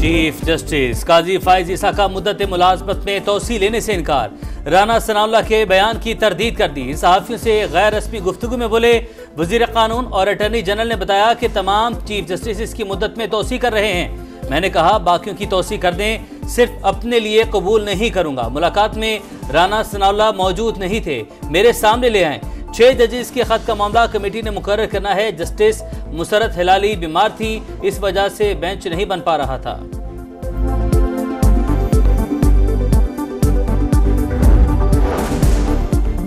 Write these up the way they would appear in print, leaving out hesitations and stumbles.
Chief justice काजी फाइज ईसा का मुद्दत मुलाजमत में तोसी लेने से इनकार। राना सनाउल्लाह के बयान की तरदीद कर दी। सहाफियों से गैर रस्मी गुफ्तगू में बोले वजीर कानून और अटर्नी जनरल ने बताया कि तमाम चीफ जस्टिस इसकी मुद्दत में तोसी कर रहे हैं। मैंने कहा बाकियों की तोसी कर दें, सिर्फ अपने लिए कबूल नहीं करूंगा। मुलाकात में राना सनाउल्लाह मौजूद नहीं थे, मेरे सामने ले आए। 6 जजेस के खत का मामला कमेटी ने मुकर्रर करना है। जस्टिस मुसरत हिलाली बीमार थी, इस वजह से बेंच नहीं बन पा रहा था।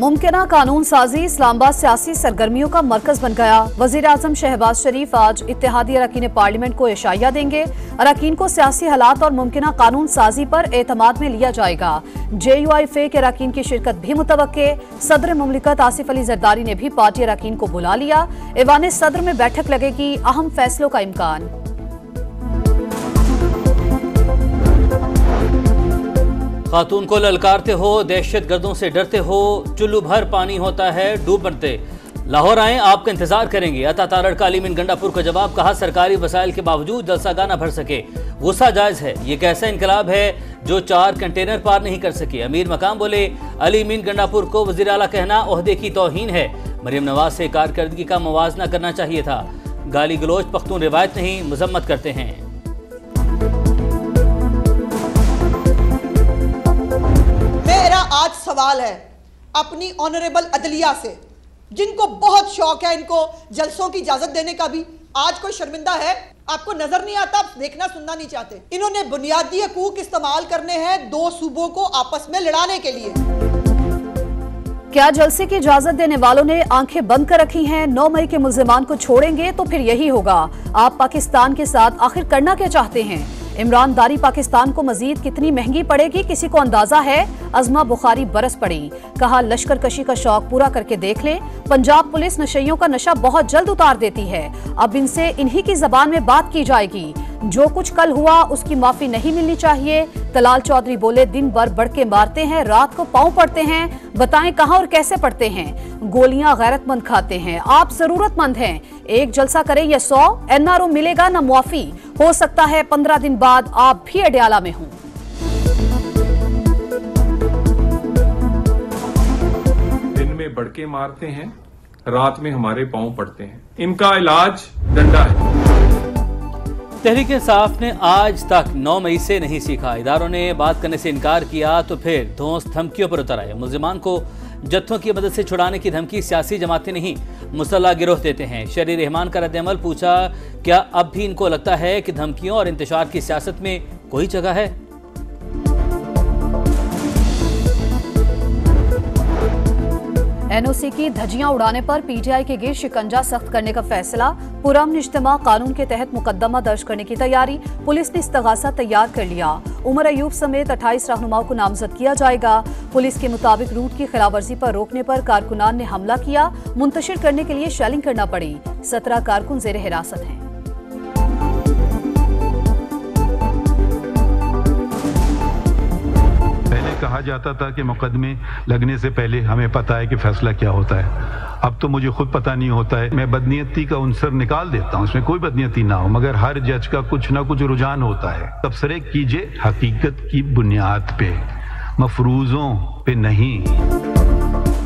मुमकिना कानून साजी इस्लामाबाद सियासी सरगर्मियों का मरकज बन गया। वजीर आजम शहबाज शरीफ आज इत्तेहादी अरकान पार्लियामेंट को इशाया देंगे। अरकान को सियासी हालात और मुमकिना कानून साजी पर एतमाद में लिया जाएगा। JUIF के अरकान की शिरकत भी मुतवक्के। सदर मुमलिकत आसिफ अली जरदारी ने भी पार्टी अरकान को बुला लिया। ऐवान सदर में बैठक लगेगी, अहम फैसलों का इम्कान। खातून को ललकारते हो, दहशत गर्दों से डरते हो, चुल्लू भर पानी होता है डूब मरते। लाहौर आए, आपका इंतजार करेंगे। अता तारड़ का अली मीन गंडापुर का जवाब, कहा सरकारी वसाइल के बावजूद जलसागाह न भर सके, गुस्सा जायज है। ये कैसा इनकलाब है जो 4 कंटेनर पार नहीं कर सके। अमीर मकाम बोले अली मीन गंडापुर को वजीर आला कहना ओहदे की तौहीन है। मरियम नवाज से कारकर्दगी का मवाजना करना चाहिए था। गाली गलोच पख्तून रिवायत नहीं, मजम्मत करते हैं। आज सवाल है अपनी ऑनरेबल अदलिया से, जिनको बहुत शौक है इनको जलसों की इजाजत देने का भी। आज कोई शर्मिंदा है? आपको नजर नहीं आता? देखना सुनना नहीं चाहते? इन्होंने बुनियादी हकूक इस्तेमाल करने हैं 2 सूबों को आपस में लड़ाने के लिए। क्या जलसे की इजाजत देने वालों ने आंखें बंद कर रखी हैं? 9 मई के मुल्जिमान को छोड़ेंगे तो फिर यही होगा। आप पाकिस्तान के साथ आखिर करना क्या चाहते हैं? इमरान दारी पाकिस्तान को मजीद कितनी महंगी पड़ेगी, किसी को अंदाजा है? अजमा बुखारी बरस पड़ी, कहा लश्कर कशी का शौक पूरा करके देख लें। पंजाब पुलिस नशइयों का नशा बहुत जल्द उतार देती है। अब इनसे इन्हीं की जबान में बात की जाएगी। जो कुछ कल हुआ उसकी माफी नहीं मिलनी चाहिए। तलाल चौधरी बोले दिन भर बढ़ के मारते हैं, रात को पांव पड़ते हैं, बताएं कहां और कैसे पड़ते हैं। गोलियां गैरतमंद खाते हैं, आप जरूरतमंद हैं। एक जलसा करें या 100, NRO मिलेगा ना मुआफी। हो सकता है 15 दिन बाद आप भी अडयाला में हों। दिन में बढ़ के मारते हैं, रात में हमारे पांव पड़ते हैं। इनका इलाज डंडा है। तहरीक इंसाफ ने आज तक 9 मई से नहीं सीखा। इदारों ने बात करने से इनकार किया तो फिर धौंस धमकियों पर उतर आए। मुल्जिमान को जत्थों की मदद से छुड़ाने की धमकी सियासी जमातें नहीं, मुसल्लह गिरोह देते हैं। शरी रहमान का रद्द-ए-अमल, पूछा क्या अब भी इनको लगता है कि धमकियों और इंतशार की सियासत में कोई जगह है? NOC की धज्जियां उड़ाने पर PTI के गिर शिकंजा सख्त करने का फैसला। पुरअमन इज्तिमा कानून के तहत मुकदमा दर्ज करने की तैयारी। पुलिस ने इस्तगासा तैयार कर लिया। उमर अयूब समेत 28 रहनुमाओं को नामजद किया जाएगा। पुलिस के मुताबिक रूट की खिलाफवर्जी पर रोकने पर कारकुनान ने हमला किया। मुंतशिर करने के लिए शेलिंग करना पड़ी। 17 कारकुन जेर हिरासत हैं। कहा जाता था कि मुकदमे लगने से पहले हमें पता है कि फैसला क्या होता है। अब तो मुझे खुद पता नहीं होता है। मैं बदनीयती का उनसर निकाल देता हूँ, उसमें कोई बदनीयती ना हो, मगर हर जज का कुछ ना कुछ रुझान होता है। तबसरे कीजिए हकीकत की बुनियाद पे, मफरूजों पे नहीं।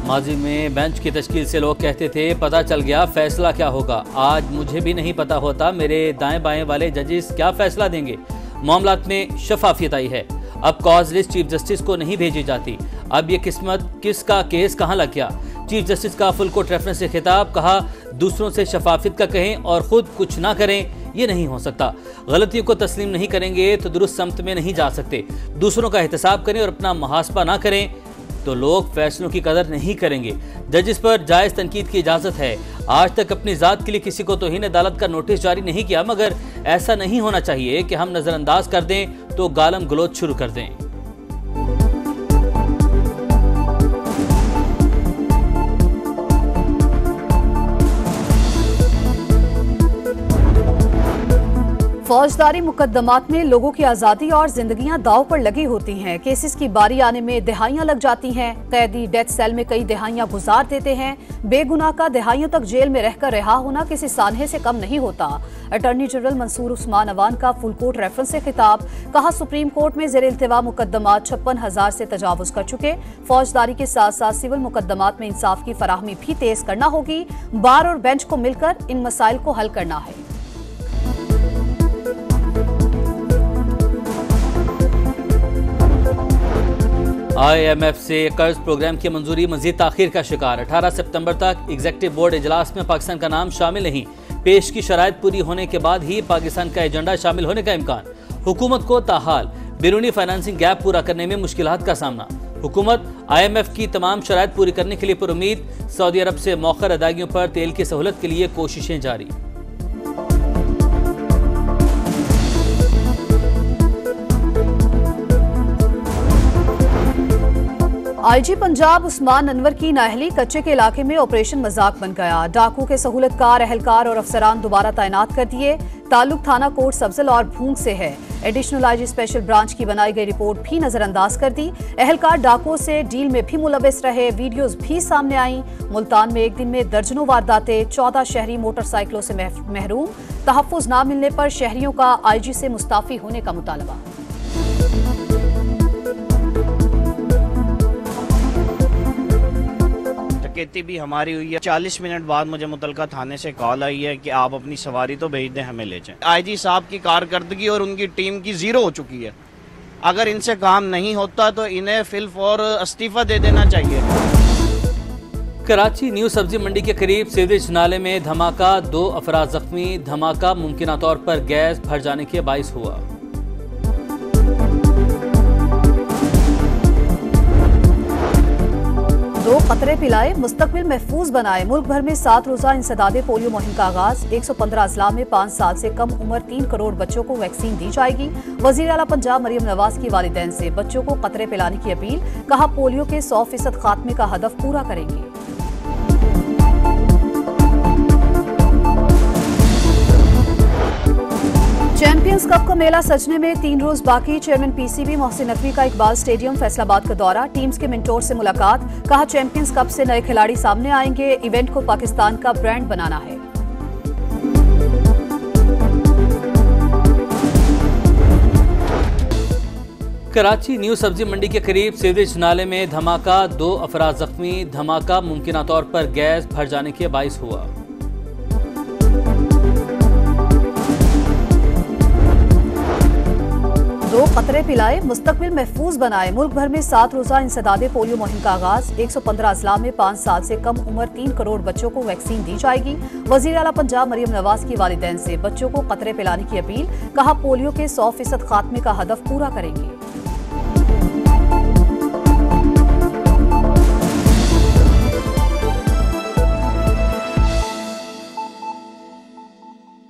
माजी में बेंच की तश्कील से लोग कहते थे पता चल गया फैसला क्या होगा। आज मुझे भी नहीं पता होता मेरे दाएं बाएं वाले जजेस क्या फैसला देंगे। मामलात में शफाफियत आई है। अब कॉज लिस्ट चीफ जस्टिस को नहीं भेजी जाती। अब ये किस्मत किसका केस कहां लग गया। चीफ जस्टिस का फुल कोर्ट रेफरेंस से खिताब, कहा दूसरों से शफाफियत का कहें और खुद कुछ ना करें, ये नहीं हो सकता। गलतियों को तस्लीम नहीं करेंगे तो दुरुस्त समत में नहीं जा सकते। दूसरों का एहतसाब करें और अपना मुहासबा ना करें तो लोग फैसलों की कदर नहीं करेंगे। जजिस पर जायज तनकीद की इजाजत है। आज तक अपनी जात के लिए किसी को तौहीन अदालत का नोटिस जारी नहीं किया, मगर ऐसा नहीं होना चाहिए कि हम नजरअंदाज कर दें तो गालम गलोच शुरू कर दें। फौजदारी मुकदमात में लोगों की आजादी और जिंदगियां दांव पर लगी होती हैं। केसेस की बारी आने में दिहाइयां लग जाती हैं। कैदी डेथ सेल में कई दिहाइयां गुजार देते हैं। बेगुनाह का दिहाइयों तक जेल में रहकर रिहा होना किसी सानहे से कम नहीं होता। अटॉर्नी जनरल मंसूर उस्मान अवान का फुल कोर्ट रेफरेंस से खिताब, कहा सुप्रीम कोर्ट में जेर इल्तिवा मुकदमात 56,000 से तजावुज कर चुके। फौजदारी के साथ साथ सिविल मुकदमात में इंसाफ की फराहमी भी तेज करना होगी। बार और बेंच को मिलकर इन मसाइल को हल करना है। IMF से कर्ज प्रोग्राम की मंजूरी मजीद ताखीर का शिकार। 18 सितंबर तक एग्जीक्यूटिव बोर्ड इजलास में पाकिस्तान का नाम शामिल नहीं। पेश की शराइत पूरी होने के बाद ही पाकिस्तान का एजेंडा शामिल होने का इम्कान। हुकूमत को ताहाल बैरूनी फाइनेंसिंग गैप पूरा करने में मुश्किलात का सामना। हुकूमत IMF की तमाम शराइत पूरी करने के लिए पुरुमीद। सऊदी अरब से मौखर अदायगियों पर तेल की सहूलत के लिए कोशिशें जारी। IG पंजाब उस्मान अनवर की नाअहली कच्चे के इलाके में ऑपरेशन मजाक बन गया। डाकू के सहूलतकार, अहलकार और अफसरान दोबारा तैनात कर दिए। ताल्लुक थाना कोट सब्जल और भूंग से है। एडिशनल IG स्पेशल ब्रांच की बनाई गई रिपोर्ट भी नजरअंदाज कर दी। अहलकार डाकुओं से डील में भी मुलविस रहे। वीडियोस भी सामने आई। मुल्तान में एक दिन में दर्जनों वारदातें, 14 शहरी मोटरसाइकिलों से महरूम। तहफ्फुज न मिलने पर शहरियों का IG से मुस्ताफी होने का मुतालबा। डकैती भी हमारी हुई है। 40 मिनट बाद मुझे मुतलका थाने से कॉल आई है कि आप अपनी सवारी तो भेज दें, हमें ले जाएं। IG साहब की कारकर्दगी और उनकी टीम की जीरो हो चुकी है। अगर इनसे काम नहीं होता तो इन्हें फिल फॉर इस्तीफा दे देना चाहिए। कराची न्यू सब्जी मंडी के करीब सीवरेज नाले में धमाका, 2 अफराद जख्मी। धमाका मुमकिन तौर पर गैस भर जाने के बाइस हुआ। दो कतरे पिलाए, मुस्तकबिल महफूज बनाए। मुल्क भर में 7 रोजा इंसदादे पोलियो मुहिम का आगाज। 115 अजला में 5 साल से कम उम्र 3 करोड़ बच्चों को वैक्सीन दी जाएगी। वजीर आला पंजाब मरियम नवाज की वालिदैन से बच्चों को कतरे पिलाने की अपील, कहा पोलियो के 100% खात्मे का हदफ पूरा करेंगे। चैंपियंस कप का मेला सजने में 3 रोज बाकी। चेयरमैन PCB मोहसिन नकवी का इकबाल स्टेडियम फैसलाबाद का दौरा। टीम्स के मेंटोर से मुलाकात, कहा चैंपियंस कप से नए खिलाड़ी सामने आएंगे। इवेंट को पाकिस्तान का ब्रांड बनाना है। कराची न्यू सब्जी मंडी के करीब सीवरेज नाले में धमाका, 2 अफराद जख्मी। धमाका मुमकिन तौर पर गैस भर जाने के बाइस हुआ। दो कतरे पिलाए, मुस्तकबिल महफूज बनाए। मुल्क भर में 7 रोजा इंसदादे पोलियो मुहिम का आगाज। 115 अजला में 5 साल से कम उम्र 3 करोड़ बच्चों को वैक्सीन दी जाएगी। वजीर आला पंजाब मरियम नवाज की वालिदैन से बच्चों को कतरे पिलाने की अपील, कहा पोलियो के 100% खात्मे का हदफ पूरा करेंगे।